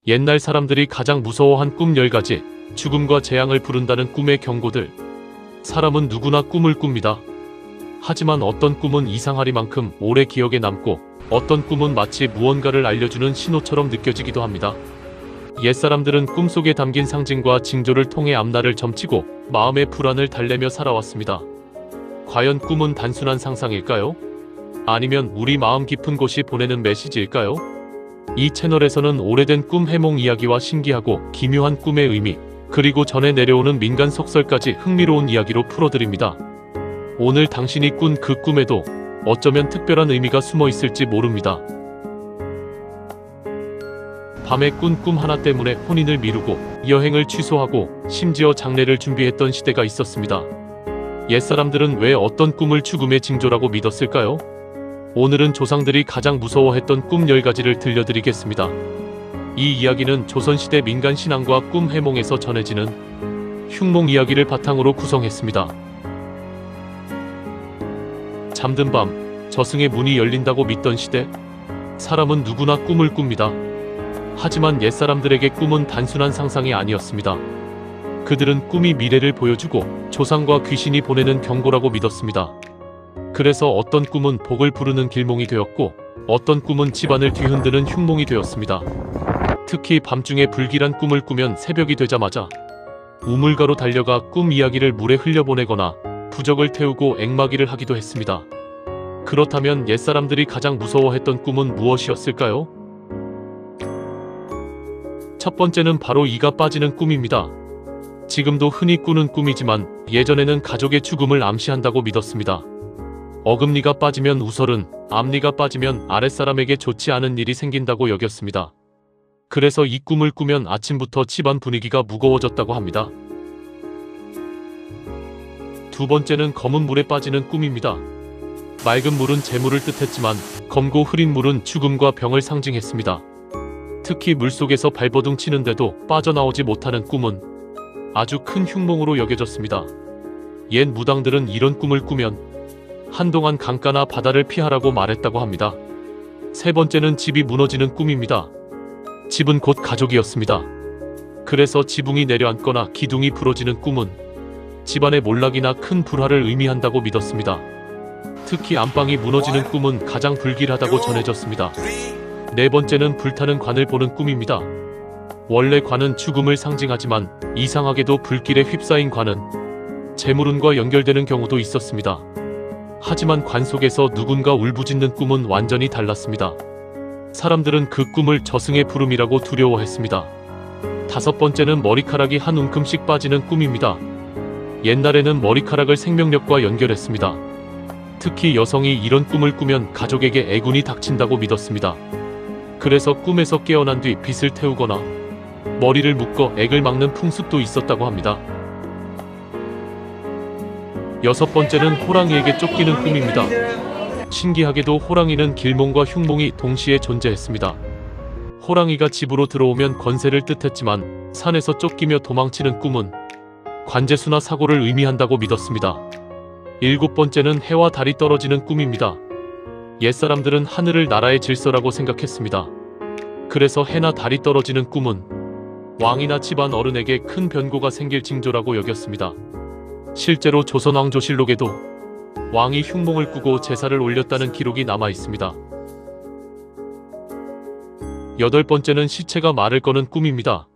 옛날 사람들이 가장 무서워한 꿈 10가지, 죽음과 재앙을 부른다는 꿈의 경고들. 사람은 누구나 꿈을 꿉니다. 하지만 어떤 꿈은 이상하리만큼 오래 기억에 남고 어떤 꿈은 마치 무언가를 알려주는 신호처럼 느껴지기도 합니다. 옛사람들은 꿈속에 담긴 상징과 징조를 통해 앞날을 점치고 마음의 불안을 달래며 살아왔습니다. 과연 꿈은 단순한 상상일까요? 아니면 우리 마음 깊은 곳이 보내는 메시지일까요? 이 채널에서는 오래된 꿈 해몽 이야기와 신기하고 기묘한 꿈의 의미, 그리고 전해 내려오는 민간 속설까지 흥미로운 이야기로 풀어드립니다. 오늘 당신이 꾼 그 꿈에도 어쩌면 특별한 의미가 숨어 있을지 모릅니다. 밤에 꾼 꿈 하나 때문에 혼인을 미루고 여행을 취소하고 심지어 장례를 준비했던 시대가 있었습니다. 옛사람들은 왜 어떤 꿈을 죽음의 징조라고 믿었을까요? 오늘은 조상들이 가장 무서워했던 꿈 10가지를 들려드리겠습니다. 이 이야기는 조선시대 민간신앙과 꿈 해몽에서 전해지는 흉몽 이야기를 바탕으로 구성했습니다. 잠든 밤, 저승의 문이 열린다고 믿던 시대, 사람은 누구나 꿈을 꿉니다. 하지만 옛사람들에게 꿈은 단순한 상상이 아니었습니다. 그들은 꿈이 미래를 보여주고 조상과 귀신이 보내는 경고라고 믿었습니다. 그래서 어떤 꿈은 복을 부르는 길몽이 되었고 어떤 꿈은 집안을 뒤흔드는 흉몽이 되었습니다. 특히 밤중에 불길한 꿈을 꾸면 새벽이 되자마자 우물가로 달려가 꿈 이야기를 물에 흘려보내거나 부적을 태우고 앵마기를 하기도 했습니다. 그렇다면 옛사람들이 가장 무서워했던 꿈은 무엇이었을까요? 첫 번째는 바로 이가 빠지는 꿈입니다. 지금도 흔히 꾸는 꿈이지만 예전에는 가족의 죽음을 암시한다고 믿었습니다. 어금니가 빠지면 우설은, 앞니가 빠지면 아랫사람에게 좋지 않은 일이 생긴다고 여겼습니다. 그래서 이 꿈을 꾸면 아침부터 집안 분위기가 무거워졌다고 합니다. 두 번째는 검은 물에 빠지는 꿈입니다. 맑은 물은 재물을 뜻했지만 검고 흐린 물은 죽음과 병을 상징했습니다. 특히 물속에서 발버둥 치는데도 빠져나오지 못하는 꿈은 아주 큰 흉몽으로 여겨졌습니다. 옛 무당들은 이런 꿈을 꾸면 한동안 강가나 바다를 피하라고 말했다고 합니다. 세 번째는 집이 무너지는 꿈입니다. 집은 곧 가족이었습니다. 그래서 지붕이 내려앉거나 기둥이 부러지는 꿈은 집안의 몰락이나 큰 불화를 의미한다고 믿었습니다. 특히 안방이 무너지는 꿈은 가장 불길하다고 전해졌습니다. 네 번째는 불타는 관을 보는 꿈입니다. 원래 관은 죽음을 상징하지만 이상하게도 불길에 휩싸인 관은 재물운과 연결되는 경우도 있었습니다. 하지만 관 속에서 누군가 울부짖는 꿈은 완전히 달랐습니다. 사람들은 그 꿈을 저승의 부름이라고 두려워했습니다. 다섯 번째는 머리카락이 한 움큼씩 빠지는 꿈입니다. 옛날에는 머리카락을 생명력과 연결했습니다. 특히 여성이 이런 꿈을 꾸면 가족에게 애군이 닥친다고 믿었습니다. 그래서 꿈에서 깨어난 뒤 빛을 태우거나 머리를 묶어 액을 막는 풍습도 있었다고 합니다. 여섯 번째는 호랑이에게 쫓기는 꿈입니다. 신기하게도 호랑이는 길몽과 흉몽이 동시에 존재했습니다. 호랑이가 집으로 들어오면 권세를 뜻했지만 산에서 쫓기며 도망치는 꿈은 관제수나 사고를 의미한다고 믿었습니다. 일곱 번째는 해와 달이 떨어지는 꿈입니다. 옛사람들은 하늘을 나라의 질서라고 생각했습니다. 그래서 해나 달이 떨어지는 꿈은 왕이나 집안 어른에게 큰 변고가 생길 징조라고 여겼습니다. 실제로 조선왕조실록에도 왕이 흉몽을 꾸고 제사를 올렸다는 기록이 남아 있습니다. 여덟 번째는 시체가 말을 거는 꿈입니다.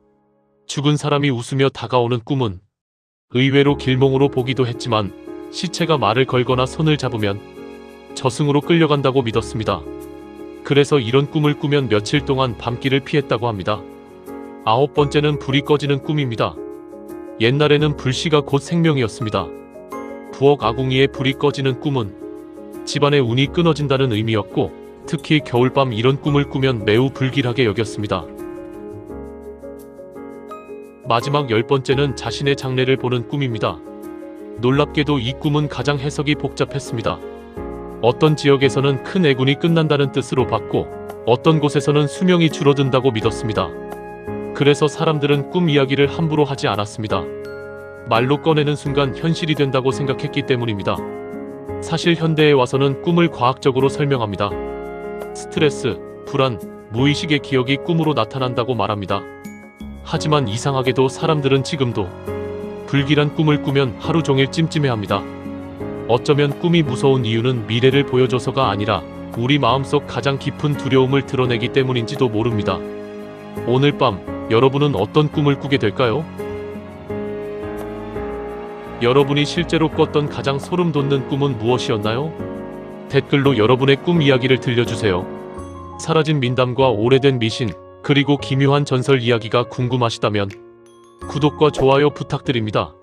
죽은 사람이 웃으며 다가오는 꿈은 의외로 길몽으로 보기도 했지만 시체가 말을 걸거나 손을 잡으면 저승으로 끌려간다고 믿었습니다. 그래서 이런 꿈을 꾸면 며칠 동안 밤길을 피했다고 합니다. 아홉 번째는 불이 꺼지는 꿈입니다. 옛날에는 불씨가 곧 생명이었습니다. 부엌 아궁이에 불이 꺼지는 꿈은 집안의 운이 끊어진다는 의미였고 특히 겨울밤 이런 꿈을 꾸면 매우 불길하게 여겼습니다. 마지막 열 번째는 자신의 장래를 보는 꿈입니다. 놀랍게도 이 꿈은 가장 해석이 복잡했습니다. 어떤 지역에서는 큰 애군이 끝난다는 뜻으로 봤고 어떤 곳에서는 수명이 줄어든다고 믿었습니다. 그래서 사람들은 꿈 이야기를 함부로 하지 않았습니다. 말로 꺼내는 순간 현실이 된다고 생각했기 때문입니다. 사실 현대에 와서는 꿈을 과학적으로 설명합니다. 스트레스, 불안, 무의식의 기억이 꿈으로 나타난다고 말합니다. 하지만 이상하게도 사람들은 지금도 불길한 꿈을 꾸면 하루 종일 찜찜해합니다. 어쩌면 꿈이 무서운 이유는 미래를 보여줘서가 아니라 우리 마음속 가장 깊은 두려움을 드러내기 때문인지도 모릅니다. 오늘 밤 여러분은 어떤 꿈을 꾸게 될까요? 여러분이 실제로 꿨던 가장 소름 돋는 꿈은 무엇이었나요? 댓글로 여러분의 꿈 이야기를 들려주세요. 사라진 민담과 오래된 미신, 그리고 기묘한 전설 이야기가 궁금하시다면 구독과 좋아요 부탁드립니다.